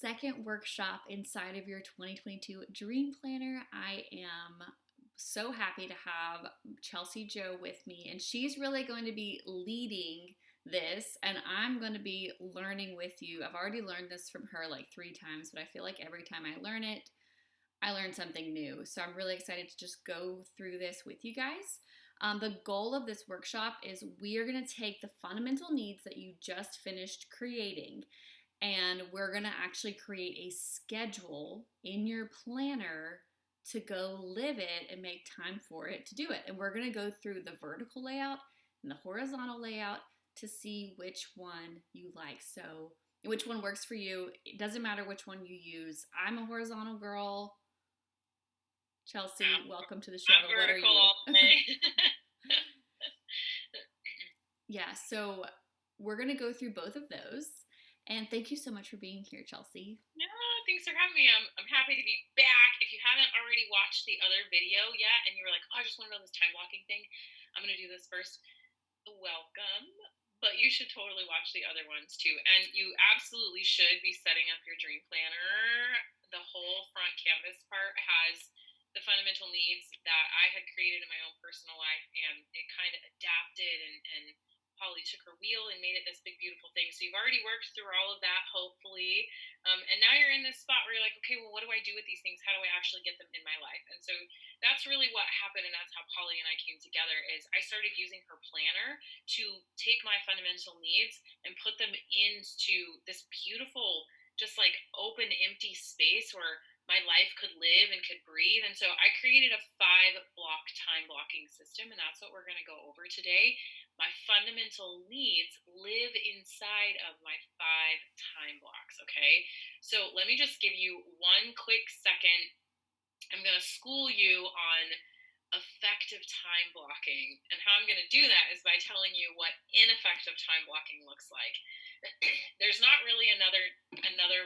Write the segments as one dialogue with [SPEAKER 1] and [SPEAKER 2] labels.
[SPEAKER 1] second workshop inside of your 2022 Dream Planner. I am so happy to have Chelsea Joe with me, and she's really going to be leading this, and I'm going to be learning with you. I've already learned this from her like 3 times, but I feel like every time I learn it, I learn something new. So I'm really excited to just go through this with you guys. The goal of this workshop is we are going to take the fundamental needs that you just finished creating, and we're going to actually create a schedule in your planner to go live it and make time for it to do it. And we're going to go through the vertical layout and the horizontal layout to see which one you like. So which one works for you. It doesn't matter which one you use. I'm a horizontal girl. Chelsea, welcome to the show.
[SPEAKER 2] I'm vertical all day.
[SPEAKER 1] Yeah, so we're going to go through both of those. And thank you so much for being here, Chelsea.
[SPEAKER 2] No, thanks for having me. I'm happy to be back. If you haven't already watched the other video yet and you were like, oh, I just want to know this time blocking thing, I'm going to do this first. Welcome. But you should totally watch the other ones too. And you absolutely should be setting up your dream planner. The whole front canvas part has the fundamental needs that I had created in my own personal life, and it kind of adapted and Polly took her wheel and made it this big, beautiful thing. So you've already worked through all of that, hopefully. And now you're in this spot where you're like, okay, well, what do I do with these things? How do I actually get them in my life? And so that's really what happened. And that's how Polly and I came together is I started using her planner to take my fundamental needs and put them into this beautiful, just like open, empty space where my life could live and could breathe. And so I created a 5-block time blocking system, and that's what we're going to go over today. My fundamental needs live inside of my 5 time blocks, okay? So let me just give you one quick second. I'm going to school you on effective time blocking. And how I'm going to do that is by telling you what ineffective time blocking looks like. There's not really another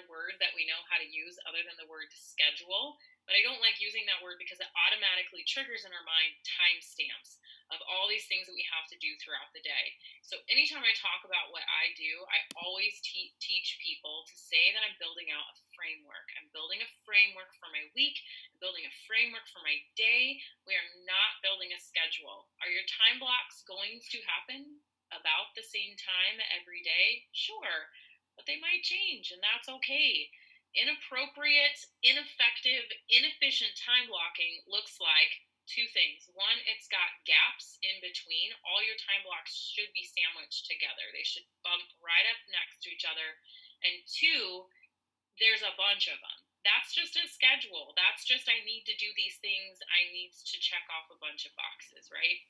[SPEAKER 2] word that we know how to use other than the word schedule, but I don't like using that word because it automatically triggers in our mind timestamps of all these things that we have to do throughout the day. So anytime I talk about what I do, I always teach people to say that I'm building out a framework. I'm building a framework for my week. I'm building a framework for my day. We are not building a schedule. Are your time blocks going to happen about the same time every day? Sure, but they might change, and that's okay. Inappropriate, ineffective, inefficient time blocking looks like 2 things. One, it's got gaps in between. All your time blocks should be sandwiched together. They should bump right up next to each other. And 2, there's a bunch of them. That's just a schedule. That's just I need to do these things. I need to check off a bunch of boxes, right?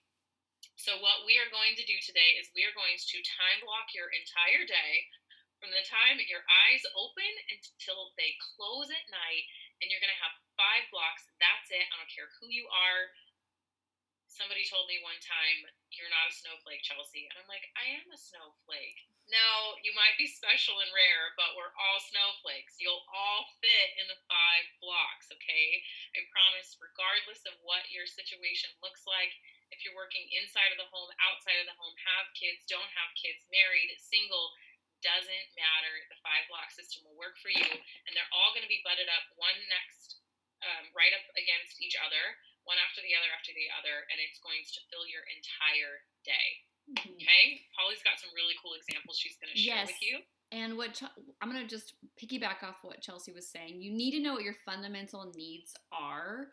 [SPEAKER 2] So what we are going to do today is we are going to time block your entire day from the time your eyes open until they close at night, and you're going to have 5 blocks. That's it. I don't care who you are. Somebody told me one time, you're not a snowflake, Chelsea. And I'm like, I am a snowflake. No, you might be special and rare, but we're all snowflakes. You'll all fit in the 5 blocks, okay? I promise, regardless of what your situation looks like, if you're working inside of the home, outside of the home, have kids, don't have kids, married, single, doesn't matter. The 5-block system will work for you, and they're all going to be butted up one next, right up against each other, one after the other, and it's going to fill your entire day. Mm-hmm. Okay? Polly's got some really cool examples she's going to share with you.
[SPEAKER 1] And I'm going to just piggyback off what Chelsea was saying. You need to know what your fundamental needs are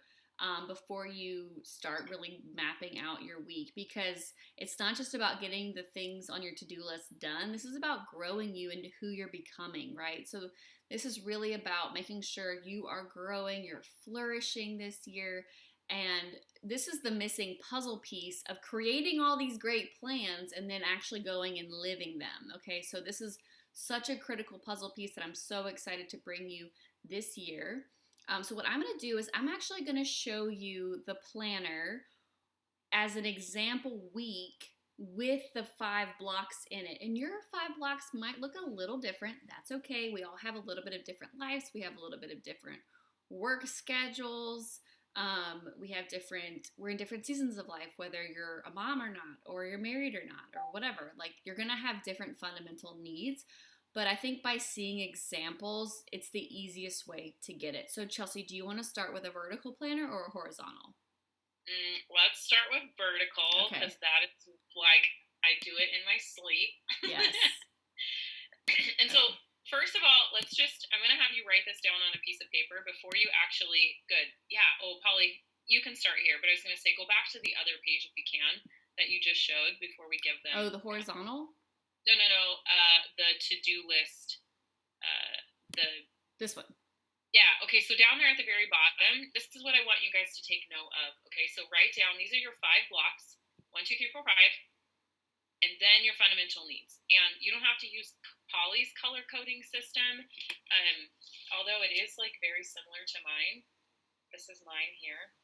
[SPEAKER 1] before you start really mapping out your week, because it's not just about getting the things on your to-do list done. This is about growing you into who you're becoming, right? So this is really about making sure you are growing, you're flourishing this year. And this is the missing puzzle piece of creating all these great plans and then actually going and living them, okay? So this is such a critical puzzle piece that I'm so excited to bring you this year. So what I'm going to do is I'm actually going to show you the planner as an example week with the 5 blocks in it. And your 5 blocks might look a little different. That's okay. We all have a little bit of different lives. We have a little bit of different work schedules. We're in different seasons of life, whether you're a mom or not, or you're married or not, or whatever. Like, you're going to have different fundamental needs. But I think by seeing examples, it's the easiest way to get it. So Chelsea, do you want to start with a vertical planner or a horizontal?
[SPEAKER 2] Let's start with vertical,
[SPEAKER 1] Okay.
[SPEAKER 2] because that is like I do it in my sleep.
[SPEAKER 1] Yes.
[SPEAKER 2] And so, first of all, I'm going to have you write this down on a piece of paper before you actually, good. Yeah. Oh, Polly, you can start here, but I was going to say, go back to the other page if you can that you just showed before we give them.
[SPEAKER 1] Oh, the horizontal?
[SPEAKER 2] No. The to-do list.
[SPEAKER 1] This one.
[SPEAKER 2] Yeah, okay, so down there at the very bottom, this is what I want you guys to take note of. Okay, so write down, these are your 5 blocks, 1, 2, 3, 4, 5, and then your fundamental needs. And you don't have to use Polly's color coding system, although it is like very similar to mine. This is mine here.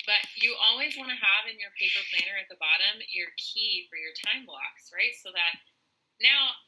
[SPEAKER 2] But you always want to have in your paper planner at the bottom your key for your time blocks, right? So that now,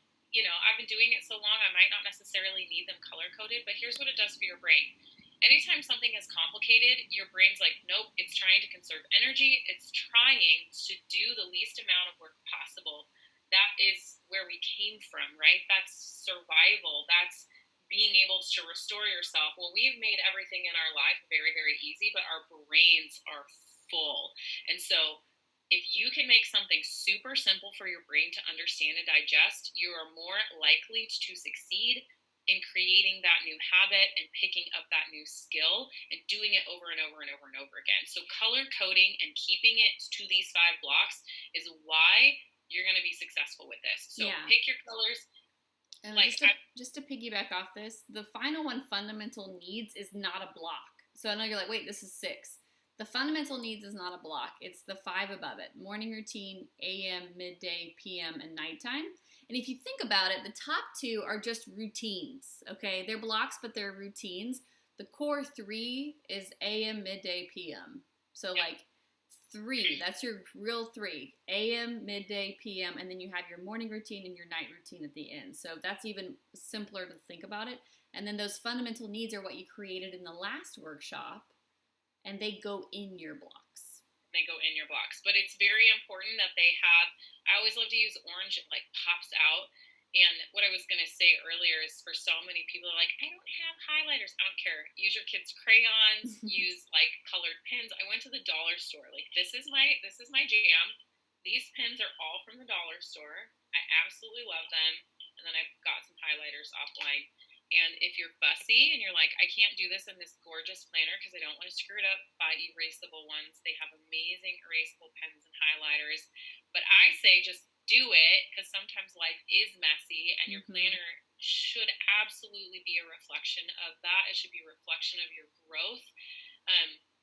[SPEAKER 2] I've been doing it so long, I might not necessarily need them color-coded, but here's what it does for your brain. Anytime something is complicated, your brain's like, nope, it's trying to conserve energy. It's trying to do the least amount of work possible. That is where we came from, right? That's survival. That's being able to restore yourself. Well, we've made everything in our life very, very easy, but our brains are full. And so if you can make something super simple for your brain to understand and digest, you are more likely to succeed in creating that new habit and picking up that new skill and doing it over and over and over and over again. So color coding and keeping it to these 5 blocks is why you're going to be successful with this. So pick your colors.
[SPEAKER 1] And just to piggyback off this, the final one, fundamental needs, is not a block. So I know you're like, wait, this is 6. The fundamental needs is not a block. It's the 5 above it. Morning routine, AM, midday, PM, and nighttime. And if you think about it, the top 2 are just routines, okay? They're blocks, but they're routines. The core 3 is AM, midday, PM. So like 3, that's your real 3. AM, midday, PM, and then you have your morning routine and your night routine at the end. So that's even simpler to think about it. And then those fundamental needs are what you created in the last workshop, and they go in your blocks.
[SPEAKER 2] But it's very important that they have, I always love to use orange, it like pops out. And what I was going to say earlier is for so many people are like, I don't have highlighters. I don't care. Use your kids' crayons, use like colored pens. I went to the dollar store. Like this is my jam. These pens are all from the dollar store. I absolutely love them. And then I've got some highlighters offline. And if you're fussy and you're like, I can't do this in this gorgeous planner because I don't want to screw it up, buy erasable ones. They have amazing erasable pens and highlighters. But I say just do it because sometimes life is messy and your planner should absolutely be a reflection of that. It should be a reflection of your growth.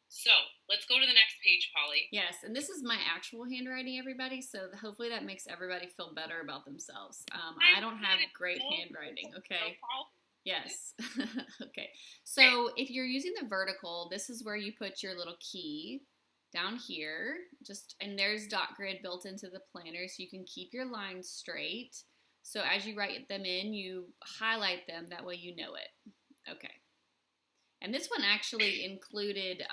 [SPEAKER 2] So let's go to the next page, Polly.
[SPEAKER 1] Yes, and this is my actual handwriting, everybody, so hopefully that makes everybody feel better about themselves. I don't have great handwriting, okay? Yes. Okay. So if you're using the vertical, this is where you put your little key down here. And there's dot grid built into the planner so you can keep your lines straight. So as you write them in, you highlight them. That way you know it. Okay. And this one actually included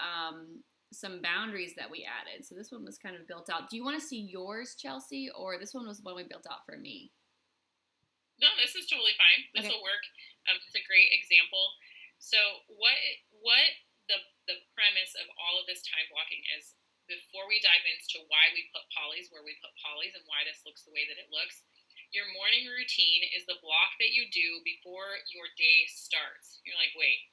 [SPEAKER 1] some boundaries that we added. So this one was kind of built out. Do you want to see yours, Chelsea, or this one was the one we built out for me?
[SPEAKER 2] No, this is totally fine. This will work. It's a great example. So what the premise of all of this time blocking is, before we dive into why we put polys where we put polys and why this looks the way that it looks, your morning routine is the block that you do before your day starts. You're like, wait,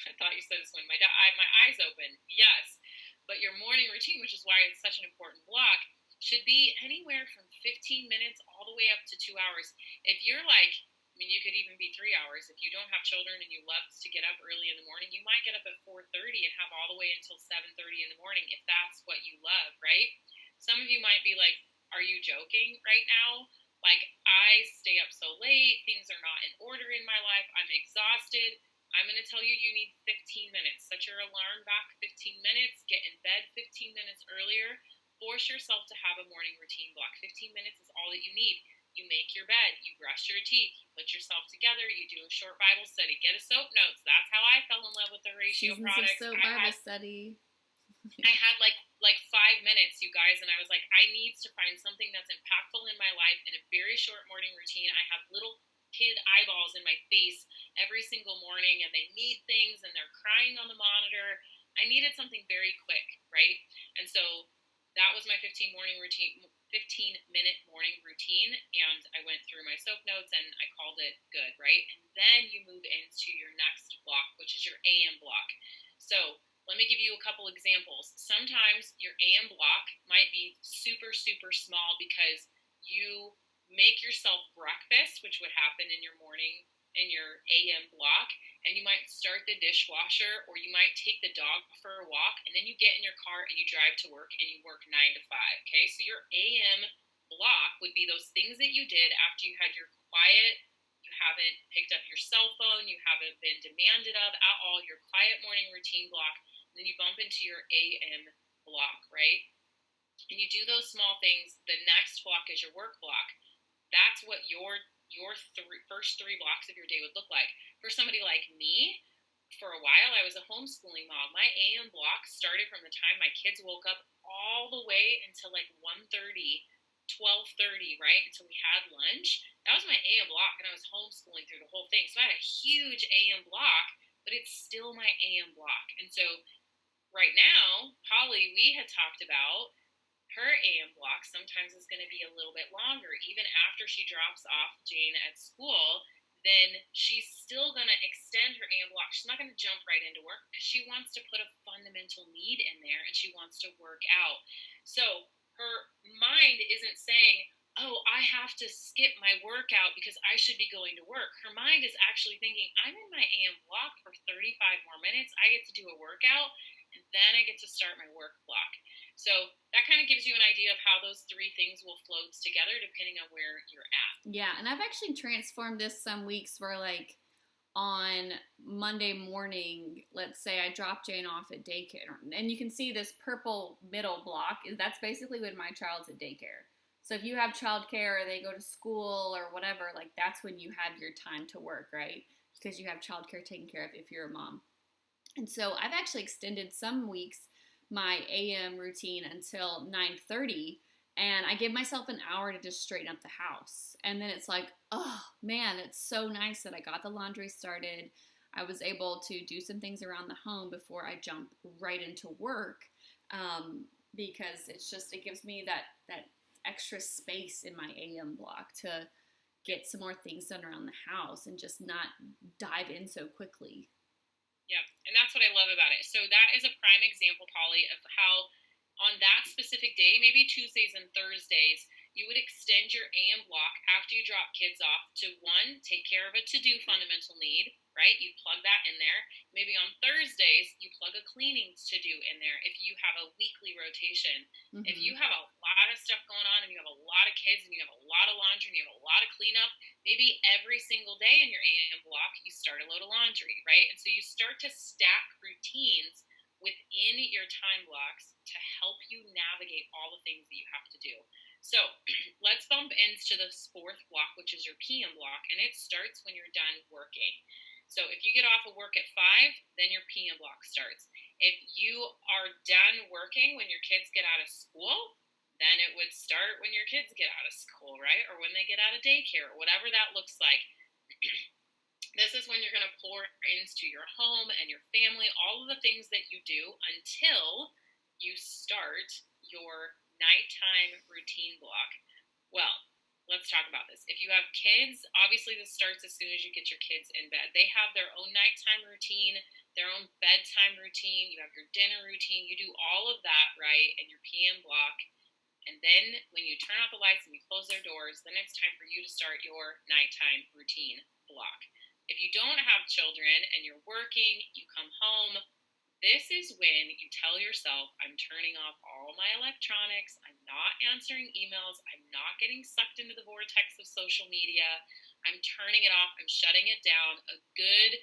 [SPEAKER 2] I thought you said this when my eyes open. Yes, but your morning routine, which is why it's such an important block, should be anywhere from 15 minutes all the way up to 2 hours. If you're like, you could even be 3 hours. If you don't have children and you love to get up early in the morning, you might get up at 4:30 and have all the way until 7:30 in the morning if that's what you love, right? Some of you might be like, are you joking right now? Like, I stay up so late. Things are not in order in my life. I'm exhausted. I'm going to tell you, you need 15 minutes. Set your alarm back 15 minutes. Get in bed 15 minutes earlier. Force yourself to have a morning routine block. 15 minutes is all that you need. You make your bed, you brush your teeth, you put yourself together, you do a short Bible study, get a soap notes. That's how I fell in love with the Horacio products.
[SPEAKER 1] Soap Bible study.
[SPEAKER 2] I had like 5 minutes, you guys, and I was like, I need to find something that's impactful in my life in a very short morning routine. I have little kid eyeballs in my face every single morning, and they need things and they're crying on the monitor. I needed something very quick, right? And so that was my 15-minute morning routine, and I went through my soap notes and I called it good, right? And then you move into your next block, which is your AM block. So let me give you a couple examples. Sometimes your AM block might be super, super small because you make yourself breakfast, which would happen in your morning, in your AM block, and you might start the dishwasher, or you might take the dog for a walk, and then you get in your car and you drive to work and you work 9 to 5. Okay, so your AM block would be those things that you did after you had your quiet, you haven't picked up your cell phone, you haven't been demanded of at all, your quiet morning routine block. And then you bump into your AM block, right? And you do those small things. The next block is your work block. That's what your first 3 blocks of your day would look like. For somebody like me, for a while, I was a homeschooling mom. My AM block started from the time my kids woke up all the way until like 1:30, 12:30, right? Until we had lunch. That was my AM block, and I was homeschooling through the whole thing. So I had a huge AM block, but it's still my AM block. And so right now, Holly, we had talked about her AM block sometimes is going to be a little bit longer. Even after she drops off Jane at school, then she's still going to extend her AM block. She's not going to jump right into work because she wants to put a fundamental need in there and she wants to work out. So her mind isn't saying, oh, I have to skip my workout because I should be going to work. Her mind is actually thinking, I'm in my AM block for 35 more minutes. I get to do a workout, and then I get to start my work block. So that kind of gives you an idea of how those 3 things will float together depending on where you're at.
[SPEAKER 1] Yeah, and I've actually transformed this some weeks where, like, on Monday morning, let's say I drop Jane off at daycare, and you can see this purple middle block. That's basically when my child's at daycare. So if you have childcare or they go to school or whatever, like, that's when you have your time to work, right? Because you have childcare taken care of if you're a mom. And so I've actually extended some weeks my AM routine until 9:30, and I give myself an hour to just straighten up the house. And then it's like, oh man, it's so nice that I got the laundry started. I was able to do some things around the home before I jump right into work, because it gives me that extra space in my AM block to get some more things done around the house and just not dive in so quickly.
[SPEAKER 2] Yeah, and that's what I love about it. So that is a prime example, Polly, of how on that specific day, maybe Tuesdays and Thursdays, you would extend your AM block after you drop kids off to 1, take care of a to-do fundamental need, right? You plug that in there. Maybe on Thursdays, you plug a cleaning to-do in there if you have a weekly rotation. Mm-hmm. If you have a lot of stuff going on and you have a lot of kids and you have a lot of laundry and you have a lot of cleanup, maybe every single day in your AM block, you start a load of laundry, right? And so you start to stack routines within your time blocks to help you navigate all the things that you have to do. So let's bump into this 4th block, which is your PM block, and it starts when you're done working. So if you get off of work at 5, then your PM block starts. If you are done working when your kids get out of school, then it would start when your kids get out of school, right? Or when they get out of daycare, or whatever that looks like. This is when you're going to pour into your home and your family, all of the things that you do until you start your nighttime routine block. Well, let's talk about this. If you have kids, obviously this starts as soon as you get your kids in bed. They have their own nighttime routine, their own bedtime routine. You have your dinner routine. You do all of that, right, in your PM block. And then when you turn off the lights and you close their doors, then it's time for you to start your nighttime routine block. If you don't have children and you're working, you come home, this is when you tell yourself, I'm turning off all my electronics, I'm not answering emails, I'm not getting sucked into the vortex of social media, I'm turning it off, I'm shutting it down. A good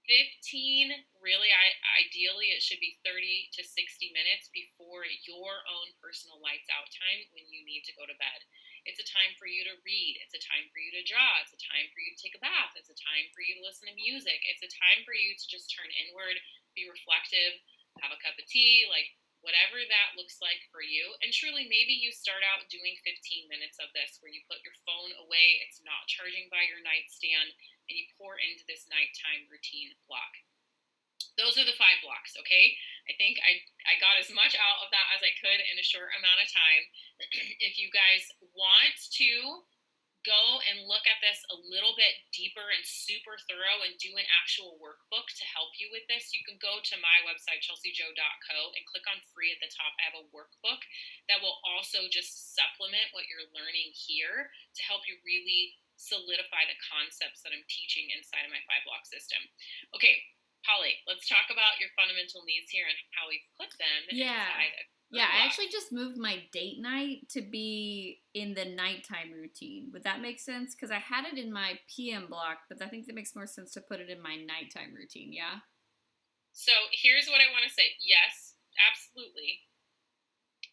[SPEAKER 2] 15, really, ideally it should be 30 to 60 minutes before your own personal lights out time when you need to go to bed. It's a time for you to read. It's a time for you to draw. It's a time for you to take a bath. It's a time for you to listen to music. It's a time for you to just turn inward, be reflective, have a cup of tea, like whatever that looks like for you. And truly, maybe you start out doing 15 minutes of this where you put your phone away, it's not charging by your nightstand, and you pour into this nighttime routine block. Those are the 5 blocks, okay? I think I got as much out of that as I could in a short amount of time. If you guys want to go and look at this a little bit deeper and super thorough and do an actual workbook to help you with this, you can go to my website, chelseajo.co, and click on free at the top. I have a workbook that will also just supplement what you're learning here to help you really solidify the concepts that I'm teaching inside of my 5-block system. Okay, Polly, let's talk about your fundamental needs here and how we put them inside of
[SPEAKER 1] Yeah, I actually just moved my date night to be in the nighttime routine. Would that make sense? Because I had it in my PM block, but I think that makes more sense to put it in my nighttime routine, yeah?
[SPEAKER 2] So here's what I want to say. Yes, absolutely.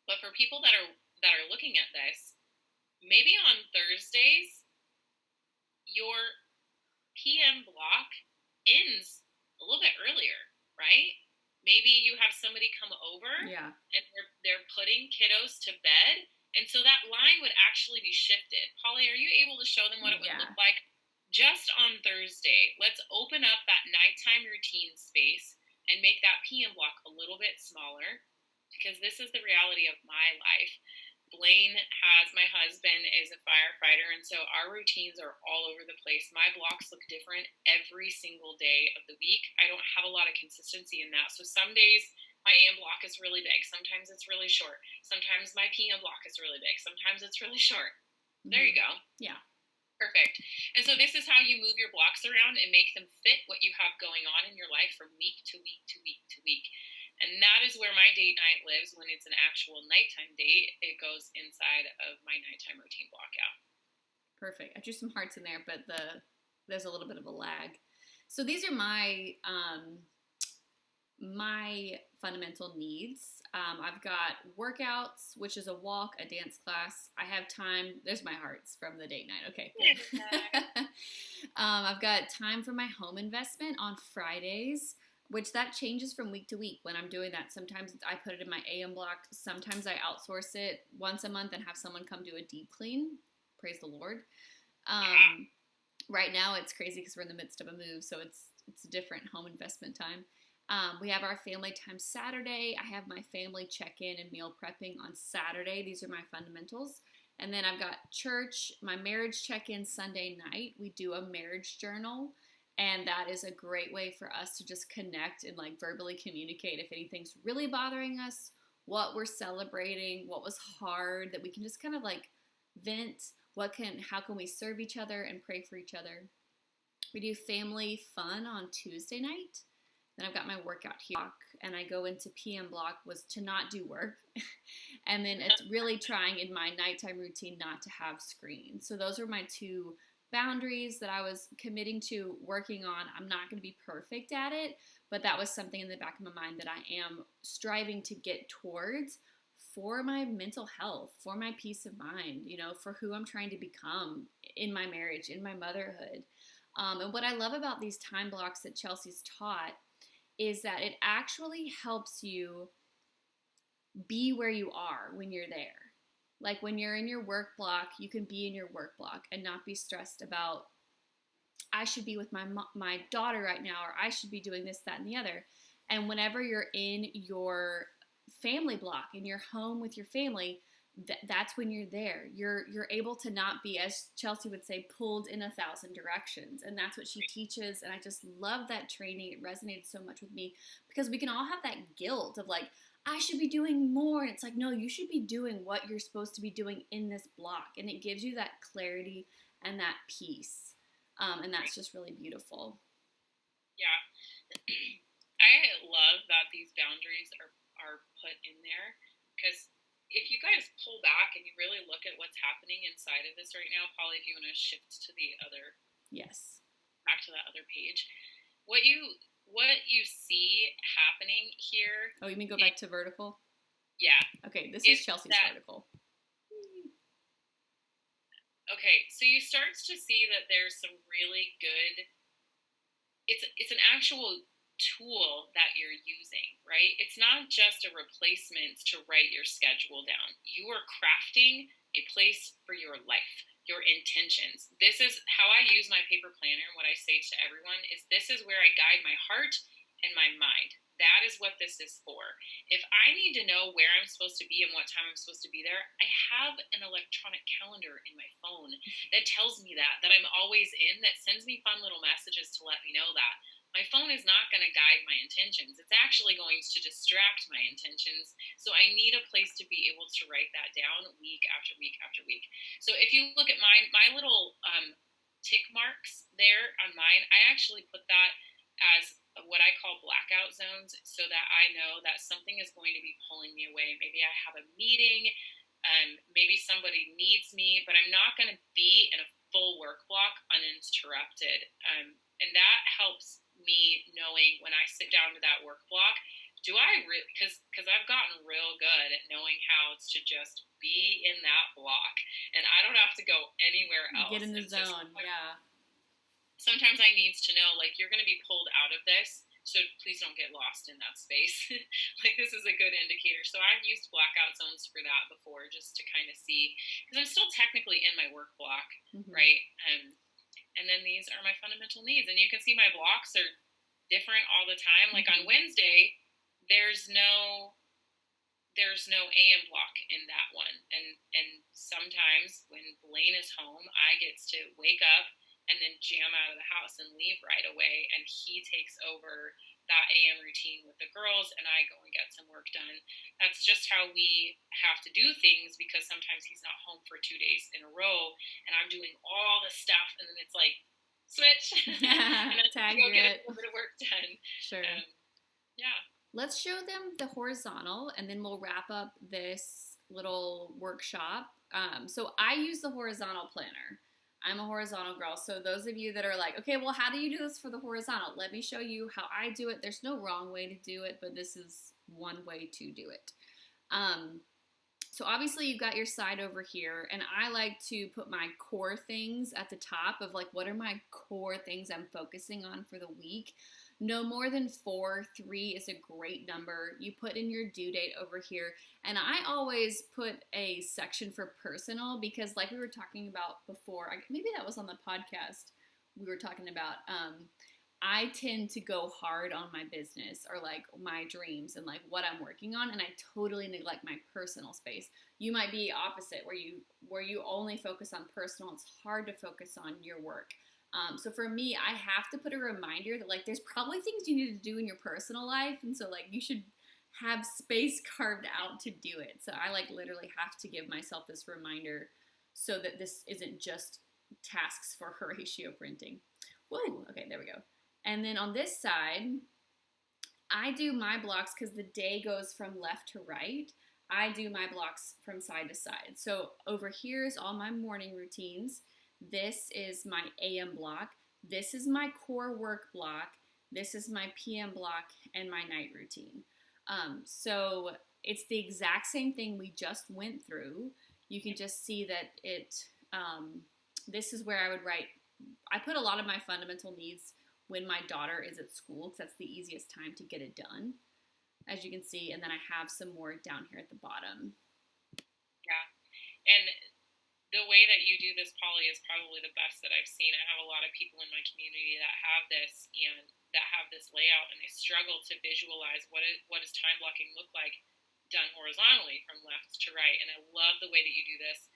[SPEAKER 2] But for people that are looking at this, maybe on Thursdays, your PM block ends a little bit earlier, right? Maybe you have somebody come over and they're putting kiddos to bed, and so that line would actually be shifted. Polly, are you able to show them what it would look like just on Thursday? Let's open up that nighttime routine space and make that PM block a little bit smaller, because this is the reality of my life. Blaine my husband is a firefighter, and so our routines are all over the place. My blocks look different every single day of the week. I don't have a lot of consistency in that. So some days my AM block is really big. Sometimes it's really short. Sometimes my PM block is really big. Sometimes it's really short. Mm-hmm. There you go.
[SPEAKER 1] Yeah.
[SPEAKER 2] Perfect. And so this is how you move your blocks around and make them fit what you have going on in your life from week to week to week to week. And that is where my date night lives. When it's an actual nighttime date, it goes inside of my nighttime routine block out.
[SPEAKER 1] Perfect. I drew some hearts in there, but there's a little bit of a lag. So these are my my fundamental needs. I've got workouts, which is a walk, a dance class. I have time. There's my hearts from the date night. Okay. I've got time for my home investment on Fridays, which that changes from week to week when I'm doing that. Sometimes I put it in my AM block. Sometimes I outsource it once a month and have someone come do a deep clean. Praise the Lord. Right now it's crazy because we're in the midst of a move, so it's a different home investment time. We have our family time Saturday. I have my family check-in and meal prepping on Saturday. These are my fundamentals. And then I've got church, my marriage check-in Sunday night. We do a marriage journal. And that is a great way for us to just connect and like verbally communicate if anything's really bothering us, what we're celebrating, what was hard, that we can just kind of like vent, how can we serve each other and pray for each other. We do family fun on Tuesday night. Then I've got my workout here, and I go into PM block was to not do work. And then it's really trying in my nighttime routine not to have screens. So those are my 2 boundaries that I was committing to working on. I'm not going to be perfect at it, but that was something in the back of my mind that I am striving to get towards for my mental health, for my peace of mind, for who I'm trying to become in my marriage, in my motherhood. And what I love about these time blocks that Chelsea's taught is that it actually helps you be where you are when you're there. Like when you're in your work block, you can be in your work block and not be stressed about, I should be with my daughter right now, or I should be doing this, that, and the other. And whenever you're in your family block, in your home with your family, that's when you're there. You're able to not be, as Chelsea would say, pulled in 1,000 directions. And that's what she teaches. And I just love that training. It resonated so much with me because we can all have that guilt of like, I should be doing more. And it's like, no, you should be doing what you're supposed to be doing in this block. And it gives you that clarity and that peace. And that's just really beautiful.
[SPEAKER 2] Yeah. I love that these boundaries are put in there, because if you guys pull back and you really look at what's happening inside of this right now, Polly, if you want to shift to the other, back to that other page, what you see happening here.
[SPEAKER 1] Oh, you mean go back to vertical?
[SPEAKER 2] Yeah.
[SPEAKER 1] Okay, this is Chelsea's vertical.
[SPEAKER 2] Okay, so you start to see that there's some really good, it's an actual tool that you're using, right? It's not just a replacement to write your schedule down. You are crafting a place for your life, your intentions. This is how I use my paper planner. And what I say to everyone is this is where I guide my heart and my mind. That is what this is for. If I need to know where I'm supposed to be and what time I'm supposed to be there, I have an electronic calendar in my phone that tells me that I'm always in, that sends me fun little messages to let me know that. My phone is not going to guide my intentions. It's actually going to distract my intentions. So I need a place to be able to write that down week after week after week. So if you look at my little tick marks there on mine, I actually put that as what I call blackout zones, so that I know that something is going to be pulling me away. Maybe I have a meeting, maybe somebody needs me, but I'm not going to be in a full work block uninterrupted. And that helps me knowing when I sit down to that work block, do I really, because I've gotten real good at knowing how to just be in that block, and I don't have to go anywhere else.
[SPEAKER 1] Get in the zone, yeah.
[SPEAKER 2] Sometimes I need to know, like, you're going to be pulled out of this, so please don't get lost in that space. Like, this is a good indicator. So I've used blackout zones for that before, just to kind of see, because I'm still technically in my work block, right? And then these are my fundamental needs. And you can see my blocks are different all the time. Like on Wednesday, there's no AM block in that one. And sometimes when Blaine is home, I get to wake up and then jam out of the house and leave right away. And he takes over that AM routine with the girls, and I go and get some work done. That's just how we have to do things, because sometimes he's not home for 2 days in a row, and I'm doing all the stuff, and then it's like, switch. And then
[SPEAKER 1] Tag
[SPEAKER 2] go
[SPEAKER 1] it.
[SPEAKER 2] get a little bit of work done.
[SPEAKER 1] Sure.
[SPEAKER 2] Yeah.
[SPEAKER 1] Let's show them the horizontal, and then we'll wrap up this little workshop. So I use the horizontal planner. I'm a horizontal girl. So those of you that are like, okay, well, how do you do this for the horizontal? Let me show you how I do it. There's no wrong way to do it, but this is one way to do it. So obviously you've got your side over here, and I like to put my core things at the top of, like, what are my core things I'm focusing on for the week. No more than 4. 3 is a great number. You put in your due date over here. And I always put a section for personal, because like we were talking about before, maybe that was on the podcast we were talking about, I tend to go hard on my business or like my dreams and like what I'm working on, and I totally neglect my personal space. You might be opposite, where you only focus on personal. It's hard to focus on your work. So for me, I have to put a reminder that, like, there's probably things you need to do in your personal life, and so like you should have space carved out to do it. So I like literally have to give myself this reminder so that this isn't just tasks for Horacio Printing. Whoa, okay, there we go. And then on this side, I do my blocks because the day goes from left to right. I do my blocks from side to side. So over here is all my morning routines. This is my AM block. This is my core work block. This is my PM block and my night routine. So it's the exact same thing we just went through. You can just see that this is where I would write. I put a lot of my fundamental needs when my daughter is at school, because that's the easiest time to get it done, as you can see. And then I have some more down here at the bottom.
[SPEAKER 2] Yeah. And the way that you do this, Polly, is probably the best that I've seen. I have a lot of people in my community that have this and that have this layout, and they struggle to visualize what does time blocking look like done horizontally from left to right. And I love the way that you do this.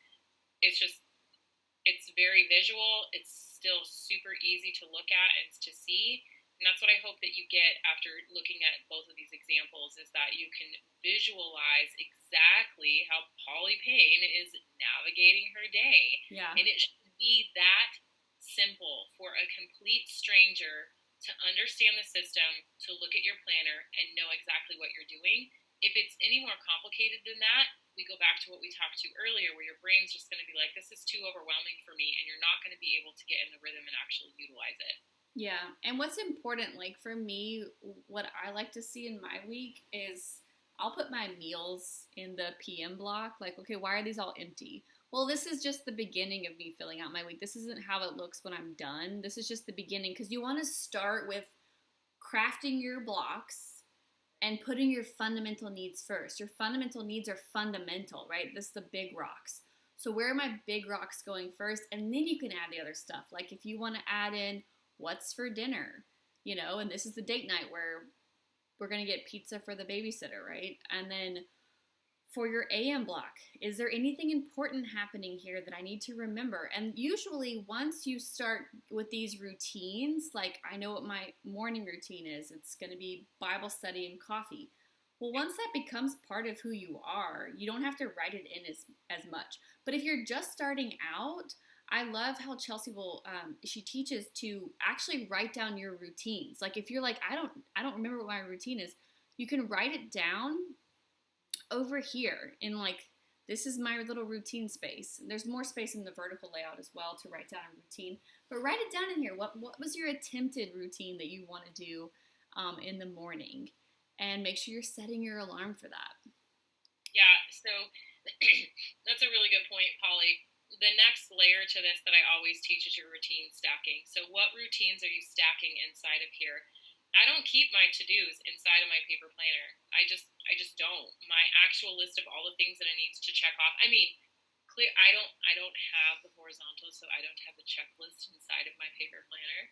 [SPEAKER 2] It's very visual. It's still super easy to look at and to see. And that's what I hope that you get after looking at both of these examples, is that you can visualize exactly how Polly Payne is navigating her day.
[SPEAKER 1] Yeah.
[SPEAKER 2] And it should be that simple for a complete stranger to understand the system, to look at your planner and know exactly what you're doing. If it's any more complicated than that, we go back to what we talked to earlier, where your brain's just going to be like, this is too overwhelming for me, and you're not going to be able to get in the rhythm and actually utilize it.
[SPEAKER 1] Yeah, and what's important, like for me, what I like to see in my week is I'll put my meals in the PM block. Like, okay, why are these all empty? Well, this is just the beginning of me filling out my week. This isn't how it looks when I'm done. This is just the beginning, because you want to start with crafting your blocks and putting your fundamental needs first. Your fundamental needs are fundamental, right? This is the big rocks. So where are my big rocks going first? And then you can add the other stuff. Like if you want to add in what's for dinner, you know, and this is the date night where we're going to get pizza for the babysitter, right? And then for your AM block, is there anything important happening here that I need to remember? And usually once you start with these routines, like I know what my morning routine is, it's going to be Bible study and coffee. Well, once that becomes part of who you are, you don't have to write it in as much. But if you're just starting out, I love how Chelsea will, she teaches to actually write down your routines. Like if you're like, I don't remember what my routine is, you can write it down over here in like, this is my little routine space. There's more space in the vertical layout as well to write down a routine, but write it down in here. What was your attempted routine that you want to do in the morning? And make sure you're setting your alarm for that.
[SPEAKER 2] Yeah, so that's a really good point, Polly. The next layer to this that I always teach is your routine stacking. So what routines are you stacking inside of here? I don't keep my to-dos inside of my paper planner. I just don't. My actual list of all the things that I need to check off. I mean, I don't have the horizontal, so I don't have the checklist inside of my paper planner.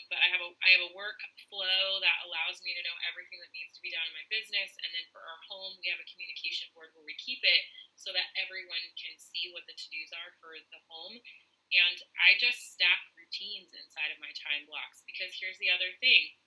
[SPEAKER 2] But I have a work flow that allows me to know everything that needs to be done in my business. And then for our home, we have a communication board where we keep it so that everyone can see what the to-dos are for the home. And I just stack routines inside of my time blocks, because here's the other thing.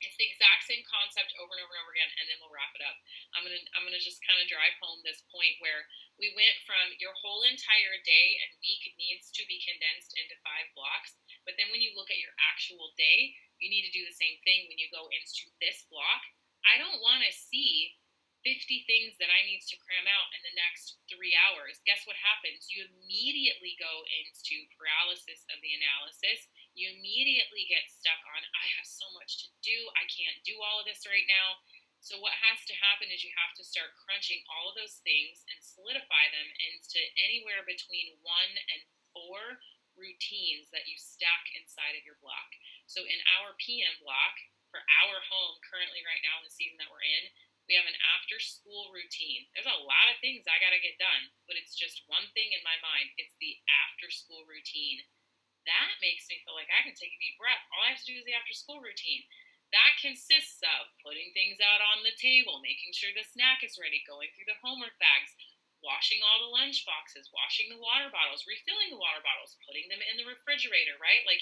[SPEAKER 2] It's the exact same concept over and over and over again, and then we'll wrap it up. I'm gonna just kind of drive home this point where we went from your whole entire day and week needs to be condensed into 5 blocks, but then when you look at your actual day, you need to do the same thing when you go into this block. I don't want to see 50 things that I need to cram out in the next 3 hours. Guess what happens? You immediately go into paralysis of the analysis. You immediately get stuck on, I have so much to do. I can't do all of this right now. So what has to happen is you have to start crunching all of those things and solidify them into anywhere between 1 and 4 routines that you stack inside of your block. So in our PM block, for our home currently right now in the season that we're in, we have an after school routine. There's a lot of things I got to get done, but it's just one thing in my mind. It's the after school routine. That makes me feel like I can take a deep breath. All I have to do is the after school routine. That consists of putting things out on the table, making sure the snack is ready, going through the homework bags, washing all the lunch boxes, washing the water bottles, refilling the water bottles, putting them in the refrigerator, right? Like,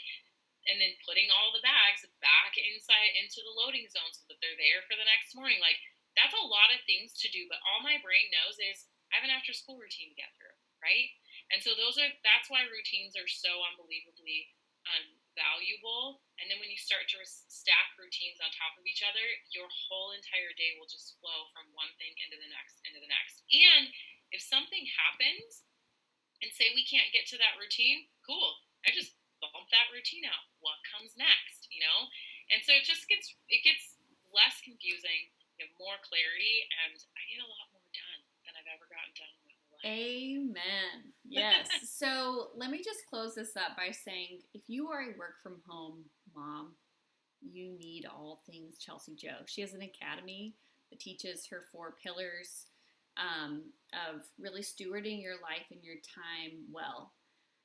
[SPEAKER 2] and then putting all the bags back inside into the loading zone so that they're there for the next morning. Like, that's a lot of things to do, but all my brain knows is I have an after school routine to get through, right? And so that's why routines are so unbelievably valuable. And then when you start to stack routines on top of each other, your whole entire day will just flow from one thing into the next, into the next. And if something happens and say we can't get to that routine, cool. I just bump that routine out. What comes next, you know? And so it gets less confusing. You have more clarity, and I get a lot more done than I've ever gotten done in my whole life.
[SPEAKER 1] Amen. Yes. So let me just close this up by saying, if you are a work from home mom, you need all things Chelsea Joe. She has an academy that teaches her 4 pillars of really stewarding your life and your time well.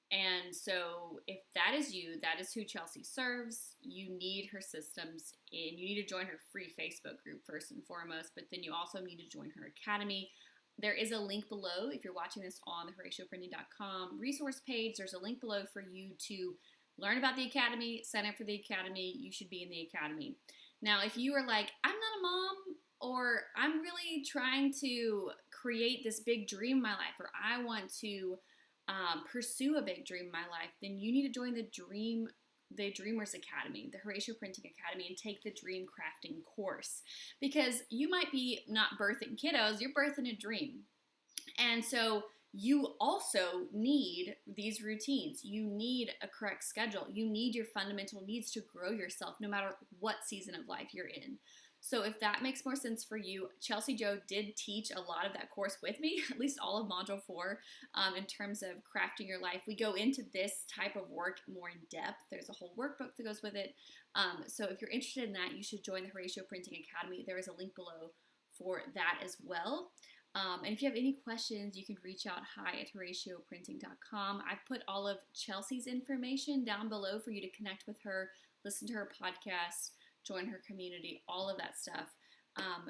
[SPEAKER 1] And so if that is you, that is who Chelsea serves, you need her systems, and you need to join her free Facebook group first and foremost, but then you also need to join her academy. There is a link below if you're watching this on the HoracioPrinting.com resource page. There's a link below for you to learn about the academy, sign up for the academy. You should be in the academy. Now, if you are like, I'm not a mom, or I'm really trying to create this big dream in my life, or I want to pursue a big dream in my life, then you need to join the Dreamers Academy, the Horacio Printing Academy, and take the Dream Crafting course, because you might be not birthing kiddos, you're birthing a dream. And so you also need these routines. You need a correct schedule. You need your fundamental needs to grow yourself no matter what season of life you're in. So if that makes more sense for you, Chelsea Joe did teach a lot of that course with me, at least all of Module 4, in terms of crafting your life. We go into this type of work more in depth. There's a whole workbook that goes with it. So if you're interested in that, you should join the Horacio Printing Academy. There is a link below for that as well. And if you have any questions, you can reach out hi@horacioprinting.com. I've put all of Chelsea's information down below for you to connect with her, listen to her podcast, join her community, all of that stuff.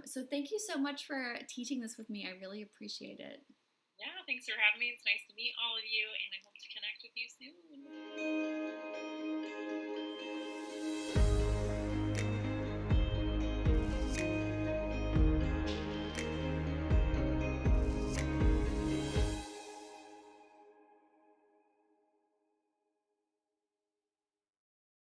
[SPEAKER 1] So thank you so much for teaching this with me. I really appreciate it.
[SPEAKER 2] Yeah, thanks for having me. It's nice to meet all of you, and I hope to connect with you soon.